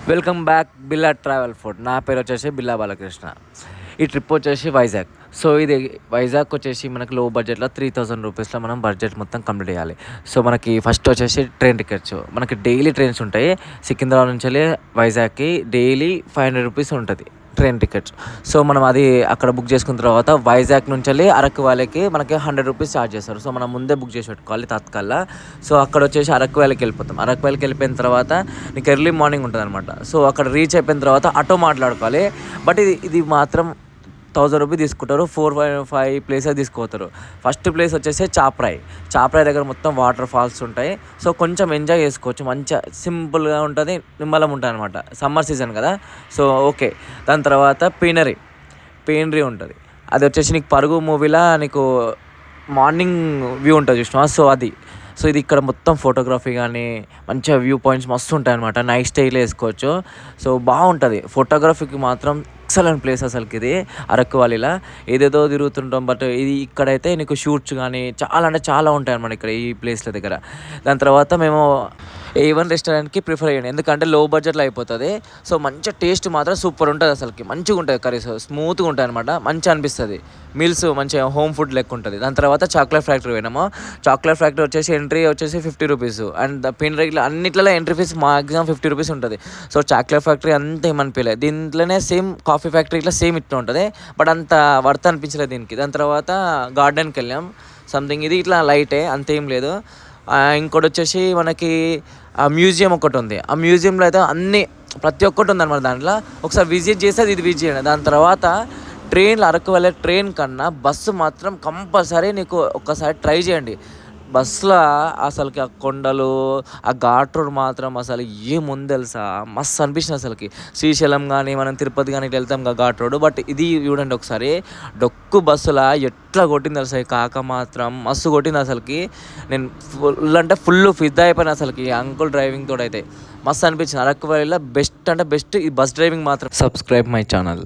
Welcome back బిల్లా travel food. నా పేరు వచ్చేసి బిల్లా బాలకృష్ణ. ఈ ట్రిప్ వచ్చేసి వైజాగ్. సో ఇది వైజాగ్ వచ్చేసి మనకి లో బడ్జెట్లో 3000 రూపీస్లో మనం బడ్జెట్ మొత్తం కంప్లీట్ చేయాలి. సో మనకి ఫస్ట్ వచ్చేసి ట్రైన్ టికెట్స్. మనకి డైలీ ట్రైన్స్ ఉంటాయి. సికింద్రాబాద్ నుంచి వెళ్ళి వైజాగ్కి డైలీ 500 రూపీస్ ఉంటుంది ట్రైన్ టికెట్స్. సో మనం అది అక్కడ బుక్ చేసుకున్న తర్వాత వైజాగ్ నుంచి వెళ్ళి అరకు వ్యాలీకి మనకి 100 రూపీస్ ఛార్జ్ చేస్తారు. సో మనం ముందే బుక్ చేసి పెట్టుకోవాలి తత్కాల్లో. సో అక్కడ వచ్చేసి అరకు వ్యాలీకి వెళ్ళిపోతాం. అరకు వ్యాలీకి వెళ్ళిపోయిన తర్వాత నీకు ఎర్లీ మార్నింగ్ ఉంటుంది అనమాట. సో అక్కడ రీచ్ అయిపోయిన తర్వాత ఆటో మాట్లాడుకోవాలి. బట్ ఇది మాత్రం 1000 రూపీస్ తీసుకుంటారు. 4-5 ప్లేసెస్ తీసుకుపోతారు. ఫస్ట్ ప్లేస్ వచ్చేసి చాప్రాయ్ దగ్గర మొత్తం వాటర్ ఫాల్స్ ఉంటాయి. సో కొంచెం ఎంజాయ్ చేసుకోవచ్చు. మంచిగా సింపుల్గా ఉంటుంది, నిమ్మలం ఉంటుంది అనమాట. సమ్మర్ సీజన్ కదా, సో ఓకే. దాని తర్వాత పీనరీ ఉంటుంది. అది వచ్చేసి నీకు పరుగు మూవీలో నీకు మార్నింగ్ వ్యూ ఉంటుంది చూసినా, సో అది. సో ఇది ఇక్కడ మొత్తం ఫోటోగ్రఫీ కానీ మంచిగా వ్యూ పాయింట్స్ మస్తు ఉంటాయి అనమాట. నైట్ స్టేలో వేసుకోవచ్చు. సో బాగుంటుంది. ఫోటోగ్రఫీకి మాత్రం ఎక్సలెంట్ ప్లేస్ అసలుకి ఇది అరకు వ్యాలీలో. ఏదేదో తిరుగుతుంటాం, బట్ ఇది ఇక్కడైతే నీకు షూట్స్ కానీ చాలా అంటే చాలా ఉంటాయి అన్నమాట ఇక్కడ ఈ ప్లేస్ల దగ్గర. దాని తర్వాత మేము A1 రెస్టారెంట్కి ప్రిఫర్ చేయండి, ఎందుకంటే లో బడ్జెట్లో అయిపోతుంది. సో మంచిగా టేస్ట్ మాత్రం సూపర్ ఉంటుంది అసలుకి. మంచిగా ఉంటుంది కర్రీస్, స్మూత్గా ఉంటాయి అనమాట. మంచిగా అనిపిస్తుంది. మీల్స్ మంచిగా హోమ్ ఫుడ్ లెక్క ఉంటుంది. దాని తర్వాత చాక్లెట్ ఫ్యాక్టరీ పోయినాము. చాక్లెట్ ఫ్యాక్టరీ వచ్చేసి ఎంట్రీ వచ్చేసి 50 రూపీస్. అండ్ పీనరీలో అన్నిట్లలో ఎంట్రీ ఫీస్ మాక్సిమం 50 రూపీస్ ఉంటుంది. సో చాక్లెట్ ఫ్యాక్టరీ అంతా ఏమనిపించలేదు. దీంట్లోనే సేమ్ కాఫీ ఫ్యాక్టరీ ఇట్లా సేమ్ ఇట్లా ఉంటుంది, బట్ అంత వర్త్ అనిపించలేదు దీనికి. దాని తర్వాత గార్డెన్కి వెళ్ళాం. సంథింగ్ ఇది ఇట్లా లైటే, అంతేం లేదు. ఇంకోటి వచ్చేసి మనకి మ్యూజియం ఒకటి ఉంది. ఆ మ్యూజియంలో అయితే ప్రతి ఒక్కటి ఉందన్నమాట. దాంట్లో ఒకసారి విజిట్ చేస్తే ఇది విజిట్ చేయండి. దాని తర్వాత ట్రైన్లో అరకు వెళ్ళే ట్రైన్ కన్నా బస్సు మాత్రం కంపల్సరీ నీకు ఒక్కసారి ట్రై చేయండి. బస్సులో అసలుకి ఆ కొండలు, ఆ ఘాట్ రోడ్ మాత్రం అసలు ఏముంది తెలుసా, మస్తు అనిపించింది అసలుకి. శ్రీశైలం కానీ మనం తిరుపతి కానీ ఇట్లా వెళ్తాం కదా ఘాట్ రోడ్, బట్ ఇది చూడండి ఒకసారి. డొక్కు బస్సులా ఎట్లా కొట్టింది తెలుసా ఈ కాక మాత్రం, మస్తు కొట్టింది అసలుకి. నేను ఫుల్ అంటే ఫుల్ ఫిదా అయిపోయినా అసలుకి అంకుల్ డ్రైవింగ్ తోడైతే. మస్తు అనిపించింది. అరకు వ్యాలీలో బెస్ట్ అంటే బెస్ట్ ఈ బస్ డ్రైవింగ్ మాత్రం. Subscribe my channel.